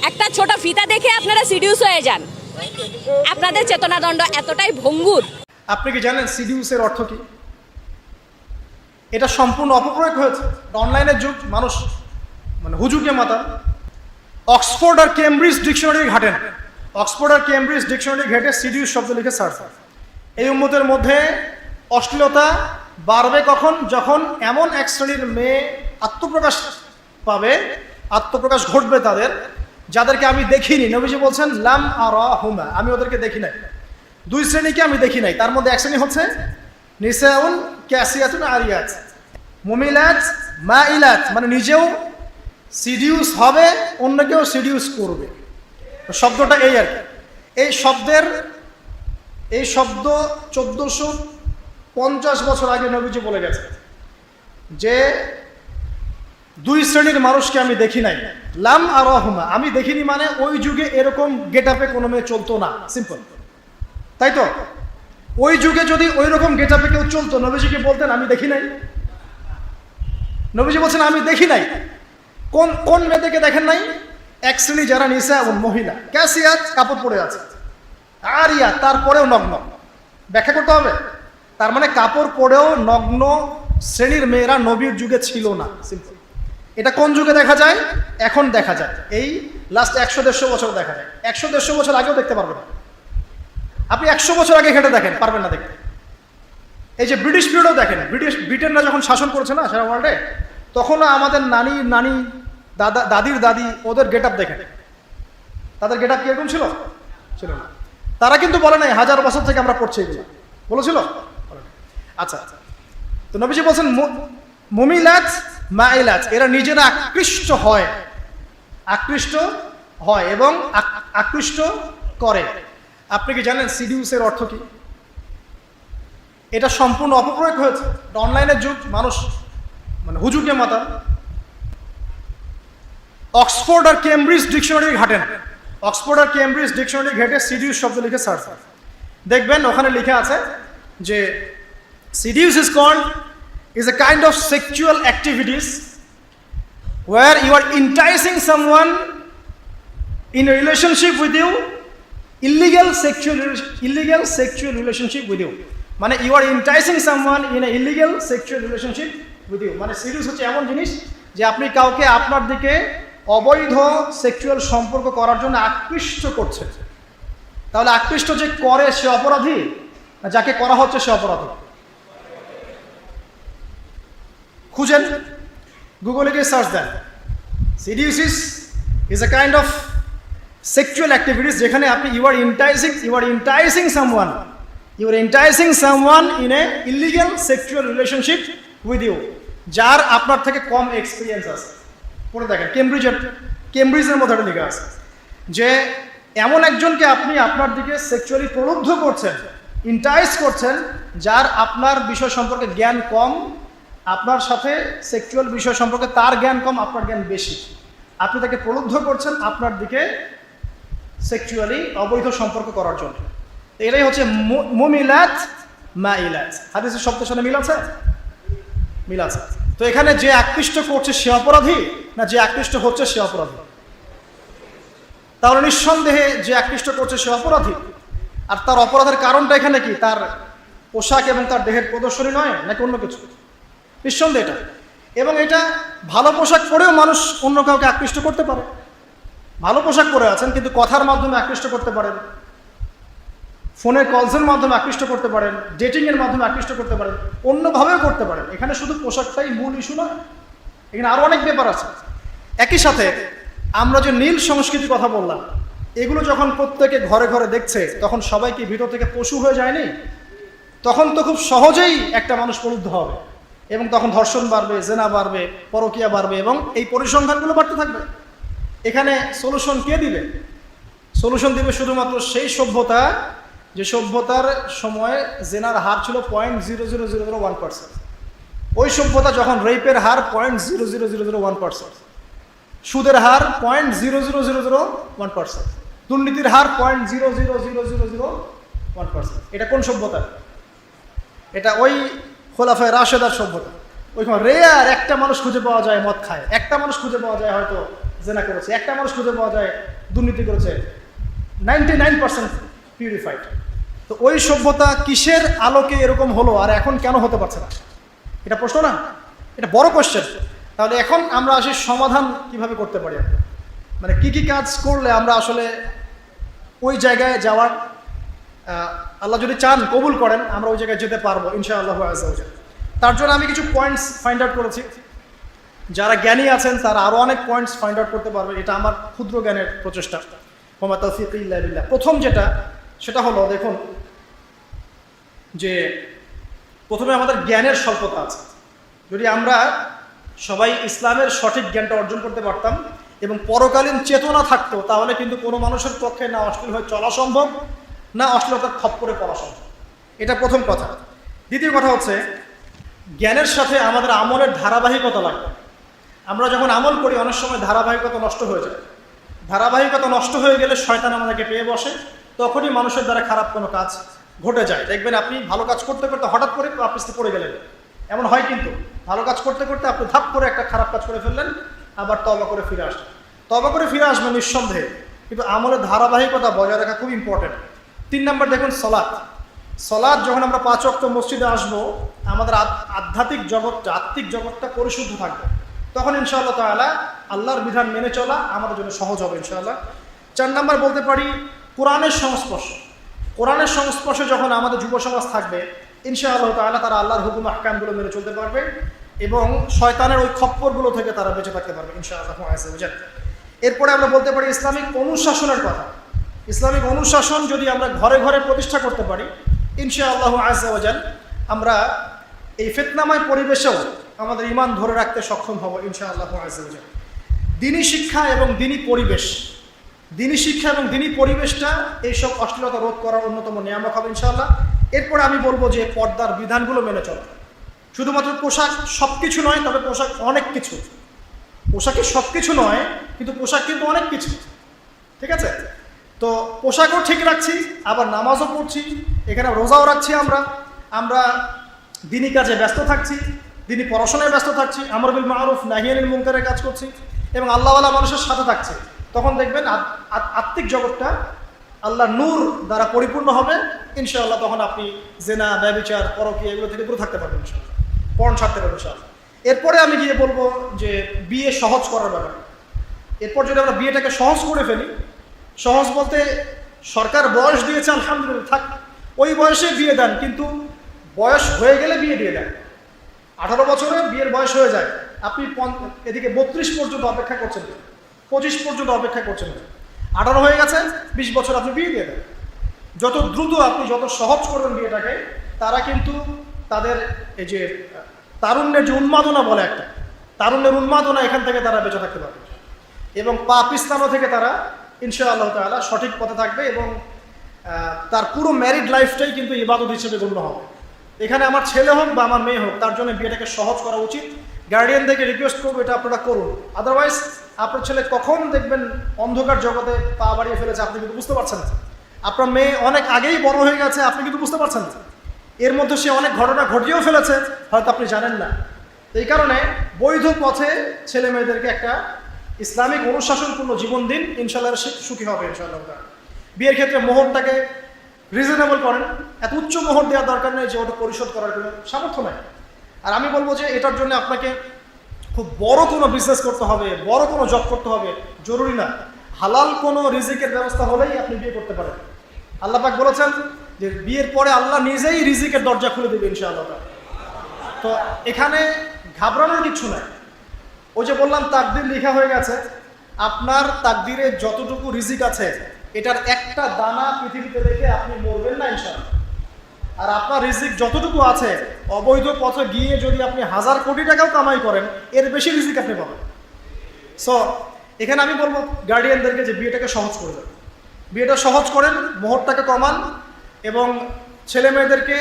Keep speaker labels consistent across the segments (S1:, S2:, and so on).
S1: একটা ছোট ফিতা দেখে আপনারা সিডিউস হয়ে যান, আপনাদের চেতনাদণ্ড এতটাই ভঙ্গুর।
S2: আপনি কি জানেন সিডিউসের অর্থ কি? এটা সম্পূর্ণ অপপ্রয়োগ হয়েছে। অনলাইনের যুগ, মানুষ হুজুকে মাতা। অক্সফোর্ড আর কেমব্রিজ ডিকশনারি ঘাটেন, অক্সফোর্ড আর কেমব্রিজ ডিকশনারি ঘেটে সিডিউস শব্দ লিখে সার্চ। এই উম্মতের মধ্যে অশ্লীলতা বাড়বে কখন? যখন এমন এক শ্রেণীর মেয়ে আত্মপ্রকাশ পাবে, আত্মপ্রকাশ ঘটবে তাদের, যাদেরকে আমি দেখিনি। নবীজি বলছেন লাম আরাহুমা, আমি ওদেরকে দেখি নাই। দুই শ্রেণীকে আমি দেখি নাই, তার মধ্যে এক শ্রেণী হচ্ছে নিসাউন কাসিয়াতুন আরিয়াত, মুমিলাত মাইলাত, মানে নিজেও সিডিউস হবে, অন্যকেও সিডিউস করবে। শব্দটা এই আর কি। এই শব্দ 1450 বছর আগে নবীজি বলে গেছে যে দুই শ্রেণীর মানুষকে আমি দেখি নাই। লাম আরাহুমা, আমি দেখিনি মানে ওই যুগে এরকম গেট আপে কোনো মেয়ে চলতো না, সিম্পল, তাই তো? ওই যুগে যদি ওই রকম গেট আপে কেউ চলতো, নবীজিকে বলতেন আমি দেখি নাই? নবীজি বলছেন আমি দেখি নাই। কোন কোন মেয়েদেরকে দেখেন নাই? এক শ্রেণী যারা নিসা এবং মহিলা, ক্যাসিয়াত, কাপড় পরে আছে, আরিয়া, তারপরেও নগ্ন। ব্যাখ্যা করতে হবে, তার মানে কাপড় পরেও নগ্ন শ্রেণীর মেয়েরা নবীর যুগে ছিল না, সিম্পল। এটা কোন যুগে দেখা যায়? এখন দেখা যায়, এই লাস্ট 100-150 বছর দেখা যায়। 100-150 বছর আগেও দেখতে পারবেন না। আপনি 100 বছর আগে ঘেটে দেখেন, পারবেন না দেখতে। এই যে ব্রিটিশ পিরিয়ডও দেখেন, ব্রিটেনরা যখন শাসন করেছে না সারা ওয়ার্ল্ডে, তখনও আমাদের নানি দাদির দাদি ওদের গেট আপ দেখেন। তাদের গেট আপ কিরকম ছিল? ছিল না। তারা কিন্তু বলে নাই 1000 বছর থেকে আমরা পড়ছি এগুলো, বলেছিল? আচ্ছা, তো নবীজি বলছেন মুমিলাত মাইলাত, এরা নিজেরা আকৃষ্ট হয় এবং আকৃষ্ট করে। আপনি কি জানেন সিডিউসের অর্থ কি? এটা সম্পূর্ণ অপপ্রয়োগ হয়েছে। অনলাইনের যুগ, মানুষ হুজুকে মাতা। অক্সফোর্ড আর কেমব্রিজ ডিকশনারি ঘাটেন, অক্সফোর্ড আর কেমব্রিজ ডিকশনারি ঘেটে সিডিউস শব্দ লিখে সার্চ, দেখবেন ওখানে লিখে আছে যে seduce is a kind of sexual activities where you are enticing someone in a relationship with you, illegal sexual relationship with you, মানে you are enticing someone in a illegal sexual relationship with you। মানে seduce হচ্ছে এমন জিনিস যে আপনি কাউকে আপনার দিকে অবৈধ সেক্সুয়াল সম্পর্ক করার জন্য আকৃষ্ট করছেন। তাহলে আকৃষ্ট যে করে সে অপরাধী, না যাকে করা হচ্ছে সে অপরাধী? খুঁজেন, গুগলে গিয়ে সার্চ দেন, seduces is a kind of sexual activities যেখানে আপনি you are enticing someone in a illegal sexual relationship with you, যার আপনার থেকে কম এক্সপিরিয়েন্স আছে। পড়ে দেখেন, কেমব্রিজের মধ্যে লেখা আছে যে এমন একজনকে আপনি আপনার দিকে সেক্সুয়ালি প্রলুব্ধ করছেন, ইন্টাইস করছেন, যার আপনার বিষয় সম্পর্কে জ্ঞান কম, আপনার সাথে সেক্সুয়াল বিষয় সম্পর্কে তার জ্ঞান কম, আপনার জ্ঞান বেশি। আপনি তাকে প্রলুব্ধ করছেন আপনার দিকে সেক্সুয়ালি অবৈধ সম্পর্ক করার জন্য। এটাই হচ্ছে মুমিলাত মাইলাত। হাদিসের শব্দের সাথে মিল আছে। তো এখানে যে আকৃষ্ট করছে সে অপরাধী, না যে আকৃষ্ট হচ্ছে সে অপরাধী? তাহলে নিঃসন্দেহে যে আকৃষ্ট করছে সে অপরাধী। আর তার অপরাধের কারণটা এখানে কি? তার পোশাক এবং তার দেহের প্রদর্শনী নয়, নাকি অন্য কিছু? নিঃসন্দেহে এটা। এবং এটা ভালো পোশাক পরেও মানুষ অন্য কাউকে আকৃষ্ট করতে পারে। ভালো পোশাক পরে আছেন কিন্তু কথার মাধ্যমে আকৃষ্ট করতে পারেন, ফোনের কলসের মাধ্যমে আকৃষ্ট করতে পারেন, ডেটিংয়ের মাধ্যমে আকৃষ্ট করতে পারেন, অন্যভাবেও করতে পারেন। এখানে শুধু পোশাকটাই মূল ইস্যু নয়, এখানে আরও অনেক ব্যাপার আছে। একই সাথে আমরা যে নীল সংস্কৃতির কথা বললাম, এগুলো যখন প্রত্যেকে ঘরে ঘরে দেখছে, তখন সবাইকে ভিতর থেকে পশু হয়ে যায়নি? তখন তো খুব সহজেই একটা মানুষ প্রলুব্ধ হবে এবং তখন ধর্ষণ বাড়বে, জেনা বাড়বে, পরকীয়া বাড়বে এবং এই পরিসংখ্যানগুলো বাড়তে থাকবে। এখানে সলিউশন কে দিবে? সলিউশন দিবে শুধুমাত্র সেই সভ্যতা যে সভ্যতার সময় জেনার হার ছিল 0.0001%। ওই সভ্যতা যখন রেপের হার 0.00001%, সুদের হার 0.00001%, দুর্নীতির হার 0.00001%। এটা কোন সভ্যতা? এটা ওই খোলাফায়ে রাশেদার সভ্যতা। ওইখানে রেয়ার একটা মানুষ খুঁজে পাওয়া যায় মদ খায়, একটা মানুষ খুঁজে পাওয়া যায় হয়তো জেনা করেছে, একটা মানুষ খুঁজে পাওয়া যায় দুর্নীতি করেছে, 99% পিউরিফাইড। তো ওই সভ্যতা কিসের আলোকে এরকম হলো আর এখন কেন হতে পারছে না? এটা প্রশ্ন না, এটা বড় কোশ্চেন। তাহলে এখন আমরা আসি সমাধান কিভাবে করতে পারি, মানে কি কি কাজ করলে আমরা আসলে ওই জায়গায় যাওয়ার, আল্লাহ যদি চান কবুল করেন আমরা ওই জায়গায় যেতে পারবো ইনশাআল্লাহু আযজা ওয়া জাল। তার জন্য আমি কিছু পয়েন্টস ফাইন্ড আউট করেছি। যারা জ্ঞানী আছেন তারা আরও অনেক পয়েন্টস ফাইন্ড আউট করতে পারবে, এটা আমার ক্ষুদ্র জ্ঞানের প্রচেষ্টা। ওয়া তাওফীকি ইল্লা বিল্লাহ। প্রথম সেটা হলো, দেখুন যে প্রথমে আমাদের জ্ঞানের স্বল্পতা আছে। যদি আমরা সবাই ইসলামের সঠিক জ্ঞানটা অর্জন করতে পারতাম এবং পরকালীন চেতনা থাকতো, তাহলে কিন্তু কোনো মানুষের পক্ষে না অশ্লীল হয়ে চলা সম্ভব, না অশ্লীলতার খপ্পরে পড়া সম্ভব। এটা প্রথম কথা। দ্বিতীয় কথা হচ্ছে, জ্ঞানের সাথে আমাদের আমলের ধারাবাহিকতা লাগবে। আমরা যখন আমল করি অনেক সময় ধারাবাহিকতা নষ্ট হয়ে যায়। ধারাবাহিকতা নষ্ট হয়ে গেলে শয়তান আমাদেরকে পেয়ে বসে, তখনই মানুষের দ্বারা খারাপ কোনো কাজ ঘটে যায়। দেখবেন আপনি ভালো কাজ করতে করতে হঠাৎ করে আপনি পড়ে গেলেন, এমন হয় কিন্তু। ভালো কাজ করতে করতে আপনি ধাপ করে একটা খারাপ কাজ করে ফেললেন, আবার তওবা করে ফিরে আসবেন। তওবা করে ফিরে আসবেন নিঃসন্দেহে, কিন্তু আমলের ধারাবাহিকতা বজায় রাখা খুব ইম্পর্টেন্ট। 3 নম্বর দেখুন সলাৎ। সলাৎ যখন আমরা 5 ওয়াক্ত মসজিদে আসবো, আমাদের আধ্যাত্মিক জগৎটা, আত্মিক জগৎটা পরিশুদ্ধ থাকবে, তখন ইনশাআল্লাহ তাআলা আল্লাহর বিধান মেনে চলা আমাদের জন্য সহজ হবে ইনশাআল্লাহ। 4 নম্বর বলতে পারি কোরআনের সংস্পর্শ। কোরআনের সংস্পর্শে যখন আমাদের যুব সমাজ থাকবে ইনশাআল্লাহ তাআলা তারা আল্লাহর হুকুম আহকামগুলো মেনে চলতে পারবে এবং শয়তানের ওই খপ্পরগুলো থেকে তারা বেঁচে থাকতে পারবে ইনশাআল্লাহ আযজা ওয়া জাল্লা। এরপরে আমরা বলতে পারি ইসলামিক অনুশাসনের কথা। ইসলামিক অনুশাসন যদি আমরা ঘরে ঘরে প্রতিষ্ঠা করতে পারি ইনশাআল্লাহ আযজা ওয়া জাল্লা, আমরা এই ফিতনাময় পরিবেশেও আমাদের ঈমান ধরে রাখতে সক্ষম হব ইনশাআল্লাহ আযজা ওয়া জাল্লা। দ্বীনি শিক্ষা এবং দ্বীনি পরিবেশ, দ্বীনি শিক্ষা এবং দ্বীনি পরিবেশটা এইসব অশ্লীলতা রোধ করার অন্যতম নিয়ামক হবে ইনশাআল্লাহ। এরপরে আমি বলবো যে পর্দার বিধানগুলো মেনে চলা। শুধুমাত্র পোশাক সব কিছু নয়, তবে পোশাক অনেক কিছু। পোশাকে সব কিছু নয়, কিন্তু পোশাক কিন্তু অনেক কিছু, ঠিক আছে? তো পোশাকও ঠিক রাখছি, আবার নামাজও পড়ছি, এখানে রোজাও রাখছি, আমরা দ্বীনি কাজে ব্যস্ত থাকছি, দ্বীনি পড়াশোনায় ব্যস্ত থাকছি, আমর বিল মারুফ নাহি আনিল মুনকারের কাজ করছি এবং আল্লাহওয়ালা মানুষের সাথে থাকছি। তখন দেখবেন আত্মিক জগৎটা আল্লাহ নূর দ্বারা পরিপূর্ণ হবে ইনশাআল্লাহ। তখন আপনি জেনা, ব্যভিচার, পরকীয়া এগুলো থেকে দূরে থাকতে পারবেন ইনশাআল্লাহ, পর্ন ছাড়তে পারবেন ইনশাআল্লাহ। এরপরে আমি গিয়ে বলবো যে বিয়ে সহজ করার ব্যাপারে। এরপর যদি আমরা বিয়েটাকে সহজ করে ফেলি, সহজ বলতে সরকার বয়স দিয়েছে আলহামদুলিল্লাহ, থাক ওই বয়সে বিয়ে দেন, কিন্তু বয়স হয়ে গেলে বিয়ে দিয়ে দেন। 18 বছরে বিয়ের বয়স হয়ে যায়, আপনি এদিকে 32 পর্যন্ত অপেক্ষা করছেন, 25 পর্যন্ত অপেক্ষা করছেন, 18 হয়ে গেছে, 20 বছর আপনি বিয়ে দিয়ে দেন। যত দ্রুত আপনি যত সহজ করবেন বিয়েটাকে, তারা কিন্তু তাদের এই যে তারুণ্যের যে উন্মাদনা বলে একটা, তারুণ্যের উন্মাদনা, এখান থেকে তারা বেঁচে থাকতে পারবে এবং পাপিস্তানো থেকে তারা ইনশাআল্লাহ তাআলা সঠিক পথে থাকবে এবং তার পুরো ম্যারিড লাইফটাই কিন্তু ইবাদত হিসেবে গণ্য হবে। এখানে আমার ছেলে হোক বা আমার মেয়ে হোক, তার জন্য বিয়েটাকে সহজ করা উচিত। গার্ডিয়ানদেরকে রিকোয়েস্ট করবো এটা আপনারা করুন, আদারওয়াইজ আপনার ছেলে কখন দেখবেন অন্ধকার জগতে পা বাড়িয়ে ফেলেছে আপনি কিন্তু বুঝতে পারছেন না। আপনার মেয়ে অনেক আগেই বড় হয়ে গেছে, আপনি কিন্তু বুঝতে পারছেন না। এর মধ্যে সে অনেক ঘটনা ঘটিয়েও ফেলেছে, হয়তো আপনি জানেন না। এই কারণে বৈধ পথে ছেলে মেয়েদেরকে একটা ইসলামিক অনুশাসনপূর্ণ জীবন দিন, ইনশাআল্লাহ সুখী হবে ইনশাআল্লাহ। বিয়ের ক্ষেত্রে মোহরটাকে রিজনেবল করেন, এত উচ্চ মোহর দেওয়ার দরকার নেই যে ওটা পরিশোধ করার কোনো সামর্থ্য নেই। আর আমি বলবো যে এটার জন্য আপনাকে খুব বড় কোনো বিজনেস করতে হবে, বড় কোনো জব করতে হবে জরুরি না। হালাল কোনো রিজিকের ব্যবস্থা হলেই আপনি বিয়ে করতে পারেন। আল্লাহ পাক বলেছেন যে বিয়ের পরে আল্লাহ নিজেই রিজিকের দরজা খুলে দেবে ইনশাআল্লাহ। তো এখানে ঘাবড়ানোর কিছু নাই। ওই যে বললাম তাকদির লেখা হয়ে গেছে, আপনার তাকদিরে যতটুকু রিজিক আছে এটার একটা দানা পৃথিবীতে রেখে আপনি মরবেন না ইনশাআল্লাহ। আর আপনার রিজিক যতটুকু আছে অবৈধ পথে গিয়ে যদি আপনি 1000 কোটি টাকাও কামাই করেন, এর বেশি রিজিক আপনি পাবেন। সো এখানে আমি বলবো গার্ডিয়ানদেরকে যে বিয়েটাকে সহজ করে দেন, বিয়েটা সহজ করেন, মোহরটাকে কমান এবং ছেলে মেয়েদেরকে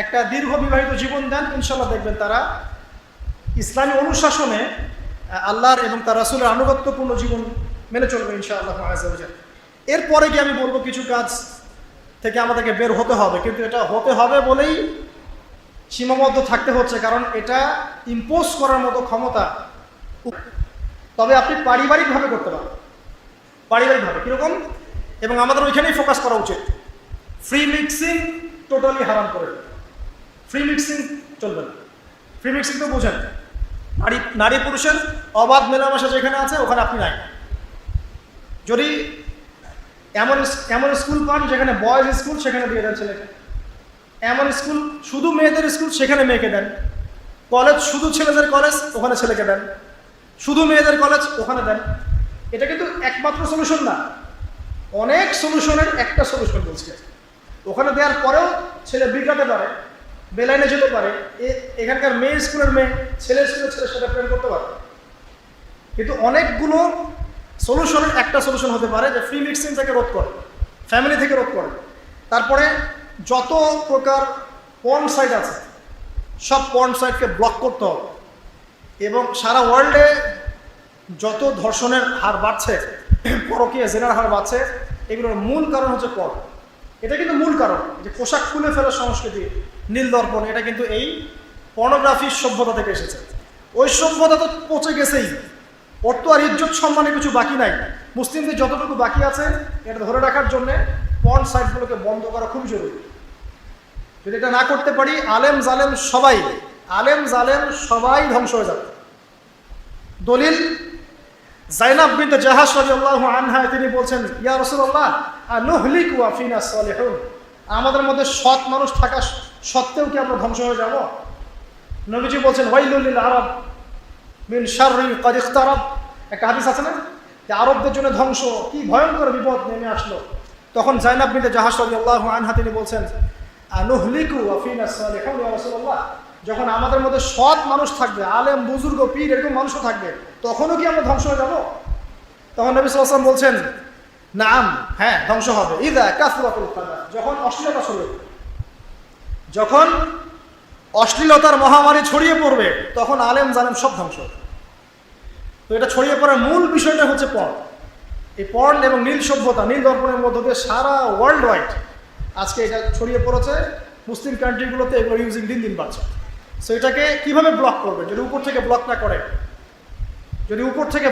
S2: একটা দীর্ঘ বিবাহিত জীবন দেন। ইনশাআল্লাহ দেখবেন তারা ইসলামী অনুশাসনে আল্লাহর এবং তার রাসূলের আনুগত্যপূর্ণ জীবন মেনে চলবে ইনশাআল্লাহ আযজা ওয়া জাল্লা। এরপরে কি আমি বলবো কিছু কাজ থেকে আমাদেরকে বের হতে হবে, কিন্তু এটা হতে হবে বলেই সীমাবদ্ধ থাকতে হচ্ছে, কারণ এটা ইম্পোজ করার মতো ক্ষমতা তবে আপনি পারিবারিকভাবে করতে পারবেন। পারিবারিকভাবে কীরকম, এবং আমাদের ওইখানেই ফোকাস করা উচিত। ফ্রি মিক্সিং টোটালি হারাম করে, ফ্রি মিক্সিং চলবে না। ফ্রি মিক্সিং তো বোঝেন, নারী পুরুষের অবাধ মেলামেশা যেখানে আছে ওখানে আপনি নাই। যদি এমন স্কুল পান যেখানে বয়েজ স্কুল, সেখানে দিয়ে দেন ছেলেকে। এমন স্কুল শুধু মেয়েদের স্কুল, সেখানে মেয়েকে দেন। কলেজ শুধু ছেলেদের কলেজ, ওখানে ছেলেকে দেন। শুধু মেয়েদের কলেজ, ওখানে দেন। এটা কিন্তু একমাত্র সলিউশন না, অনেক সলিউশনের একটা সলিউশন বলছে। ওখানে দেওয়ার পরেও ছেলে বিগড়াতে পারে, বেলাইনে যেতে পারে, এখানকার মেয়ে স্কুলের মেয়ে ছেলে স্কুলের ছেলের সাথে প্রেম করতে পারে। কিন্তু অনেকগুলো সলিউশনের একটা সলিউশন হতে পারে যে ফ্রি মিক্সিং থেকে রোধ করে, ফ্যামিলি থেকে রোধ করে। তারপরে যত প্রকার পর্ন সাইট আছে সব পর্ন সাইটকে ব্লক করতে হবে। এবং সারা ওয়ার্ল্ডে যত ধর্ষণের হার বাড়ছে, পরকীয়া জেনার হার বাড়ছে, এগুলোর মূল কারণ হচ্ছে পর্ন। এটা কিন্তু মূল কারণ, যে পোশাক খুলে ফেলার সংস্কৃতি, নীল দর্পণ, এটা কিন্তু এই পর্নোগ্রাফির সভ্যতা থেকে এসেছে। ওই সভ্যতা তো পচে গেছেই, ওর তো আর ইজ্জত সম্মানে কিছু বাকি নাই। মুসলিমদের যতটুকু বাকি আছে এটা ধরে রাখার জন্যে পর্ন সাইটগুলোকে বন্ধ করা খুব জরুরি। যদি এটা না করতে পারি, আলেম জালেম সবাই ধ্বংস হয়ে যাবে। দলিল যায়নাব বিনতে জাহাশ রাদিয়াল্লাহু আনহা, তিনি বলছেন, ইয়া রাসূলুল্লাহ আনুহলিকু ওয়া ফিনা সালিহুন, আমাদের মধ্যে সৎ মানুষ থাকা সত্ত্বেও কি আমরা ধ্বংস হয়ে যাব? নবীজি বলছেন, ওয়াইলুল লিল আরব মিন শাররি ক্বাদ ইখতারাব। একটা হাদিস আছে না, যে আরবদের জন্য ধ্বংস, কি ভয়ঙ্কর বিপদ নেমে আসলো। তখন যায়নাব বিনতে জাহাশ রাদিয়াল্লাহু আনহা তিনি বলছেন, আনুহলিকু ওয়া ফিনা সালিহুন, ইয়া রাসূলুল্লাহ, যখন আমাদের মধ্যে সৎ মানুষ থাকবে, আলেম বুজুর্গ পীর এরকম মানুষও থাকবে, তখনও কি আমরা ধ্বংস হয়ে যাব? তখন নবী সাল্লাল্লাহু আলাইহি ওয়াসাল্লাম বলছেন, নাম, হ্যাঁ ধ্বংস হবে। ইযা কাসরাতুল খানা, যখন অশ্লীলতা ছড়িয়ে, যখন অশ্লীলতার মহামারী ছড়িয়ে পড়বে, তখন আলেম জালেম সব ধ্বংস হবে। তো এটা ছড়িয়ে পড়ার মূল বিষয়টা হচ্ছে পর্ন। এই পর্ন এবং নীল সভ্যতা, নীল দর্পণের মধ্য দিয়ে সারা ওয়ার্ল্ড ওয়াইড আজকে এটা ছড়িয়ে পড়েছে। মুসলিম কান্ট্রিগুলোতে এগুলো ইউজিং দিন দিন বাড়ছে। সো এটাকে কীভাবে ব্লক করবে? যদি উপর থেকে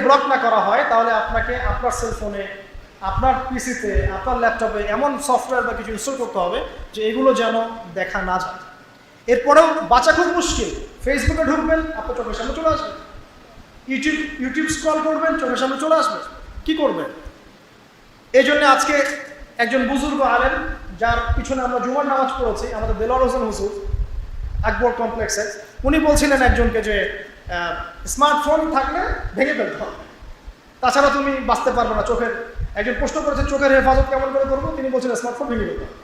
S2: ব্লক না করা হয়, তাহলে আপনাকে আপনার সেলফোনে, আপনার পিসিতে, আপনার ল্যাপটপে এমন সফটওয়্যার বা কিছু ইনস্টল করতে হবে যে এগুলো যেন দেখা না যায়। এরপরেও বাঁচা খুব মুশকিল। ফেসবুকে ঢুকবেন, আপনার চোখের সামনে চলে আসবে। ইউটিউব স্ক্রল করবেন, চোখের সামনে চলে আসবে। কি করবেন? এই জন্য আজকে একজন বুজুর্গ আলেম, যার পিছনে আমরা জুমার নামাজ পড়েছি, আমাদের দেলোয়ার হোসেন হুজুর আকবর কমপ্লেক্সে, উনি বলছিলেন একজনকে যে স্মার্টফোন থাকলে ভেঙে ফেলতে হবে, তাছাড়া তুমি বাঁচতে পারবে না। একজন প্রশ্ন করেছে চোখের হেফাজত কেমন করে করবো, তিনি বলছেন স্মার্টফোন ভেঙে ফেলতে হবে।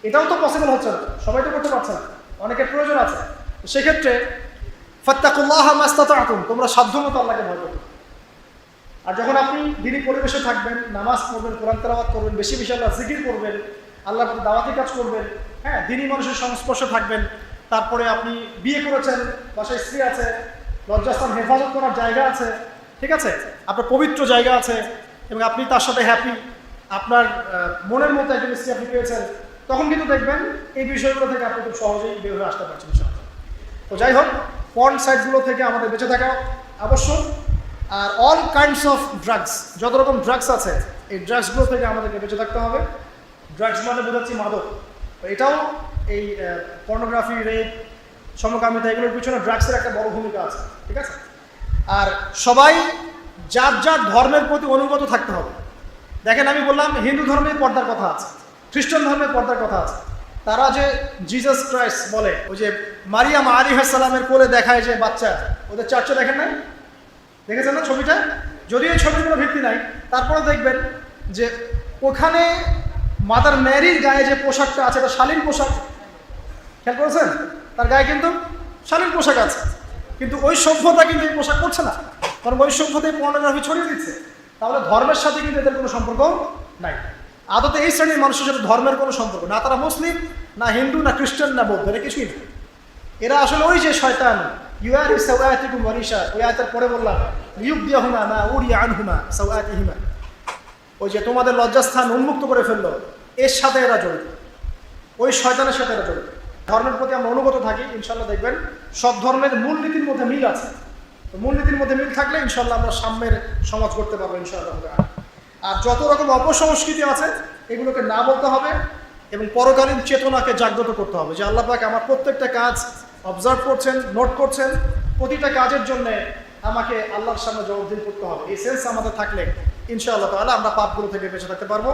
S2: এটাও তো পসিবল হচ্ছে না, সবাই তো করতে পারছে না, অনেকের প্রয়োজন আছে। সেক্ষেত্রে ফাত্তাকুল্লাহ মাস্তাতাতুম, তোমরা সাধ্যমতো আল্লাহকে ভয় করবে। আর যখন আপনি দিনী পরিবেশে থাকবেন, নামাজ পড়বেন, কোরআন তেলাওয়াত করবেন, বেশি বেশি আল্লাহ জিকির করবেন, আল্লাহর প্রতি দাওয়াতি কাজ করবেন, হ্যাঁ, দিনী মানুষের সংস্পর্শে থাকবেন। তারপরে আপনি বিয়ে করেছেন, বাসায় স্ত্রী আছে, লজ্জাস্থান হেফাজত করার জায়গা আছে, ঠিক আছে, আপনার পবিত্র জায়গা আছে, এবং আপনি তার সাথে হ্যাপি, আপনার মনের মতো একজন স্ত্রী আপনি পেয়েছেন, তখন কিন্তু দেখবেন এই বিষয়গুলো থেকে আপনি খুব সহজেই বের হয়ে আসতে পারছেন। তো যাই হোক, পর্ন সাইটগুলো থেকে আমাদের বেঁচে থাকা আবশ্যক। আর অল কাইন্ডস অফ ড্রাগস, যত রকম ড্রাগস আছে, এই ড্রাগসগুলো থেকে আমাদেরকে বেঁচে থাকতে হবে। ড্রাগস মানে বোঝাচ্ছি মাদক। এটাও এই পর্নোগ্রাফি, রেপ, সমকামিতা, এগুলোর পিছনে ড্রাগসের একটা বড় ভূমিকা আছে, ঠিক আছে। আর সবাই যার যার ধর্মের প্রতি অনুগত থাকতে হবে। দেখেন, আমি বললাম হিন্দু ধর্মের পর্দার কথা আছে, খ্রিস্টান ধর্মের পর্দার কথা আছে। তারা যে জিসাস ক্রাইস্ট বলে, ওই যে মারিয়াম আলাইহিস সালামের কোলে দেখায় যে বাচ্চা, ওদের চার্চে দেখেন নাই? দেখেছেন না ছবিটা? যদিও এই ছবির কোনো ভিত্তি নাই, তারপরে দেখবেন যে ওখানে মাদার ম্যারির গায়ে যে পোশাকটা আছে, এটা শালীন পোশাক। খেয়াল করেছেন? তার গায়ে কিন্তু শালীন পোশাক আছে, কিন্তু ওই সভ্যতা কিন্তু এই পোশাক করছে না, কারণ ওই সভ্যতায় পর্নোগ্রাফি ছড়িয়ে দিচ্ছে। তাহলে ধর্মের সাথে কিন্তু এদের কোনো সম্পর্ক নাই। আদতে এই শ্রেণীর মানুষের সাথে ধর্মের কোনো সম্পর্ক না, তারা মুসলিম না, হিন্দু না, খ্রিস্টান না, বৌদ্ধ, এরা কিছুই না। এরা আসলে ওই যে শয়তান, ইউআরি সাওয়াতিকুম ওয়ারিশা, ওই আয়াতের পরে বললাম ইউবদিয়াহুমা মা উরিয়া আনহুমা সাওয়াতিহিমা, ওই যে তোমাদের লজ্জাস্থান উন্মুক্ত করে ফেললো, এর সাথে এরা জড়িত, ওই শয়তানের সাথে এরা জড়িত। ধর্মের প্রতি আমরা অনুগত থাকি, ইনশাল্লাহ দেখবেন সব ধর্মের মূলনীতির মধ্যে মিল আছে। তো মূলনীতির মধ্যে মিল থাকলে ইনশাল্লাহ আমরা সাম্যের সমাজ করতে পারবো ইনশাআল্লাহ। আর যত রকম অপসংস্কৃতি আছে এগুলোকে না বলতে হবে এবং পরকালীন চেতনাকে জাগ্রত করতে হবে যে আল্লাহ পাক আমার প্রত্যেকটা কাজ অবজার্ভ করছেন, নোট করছেন, প্রতিটা কাজের জন্য আমাকে আল্লাহর সামনে জবাবদিহি করতে হবে। এই সেন্স আমাদের থাকলে ইনশাআল্লাহ তাআলা আমরা পাপগুলো থেকে বেঁচে থাকতে পারবো।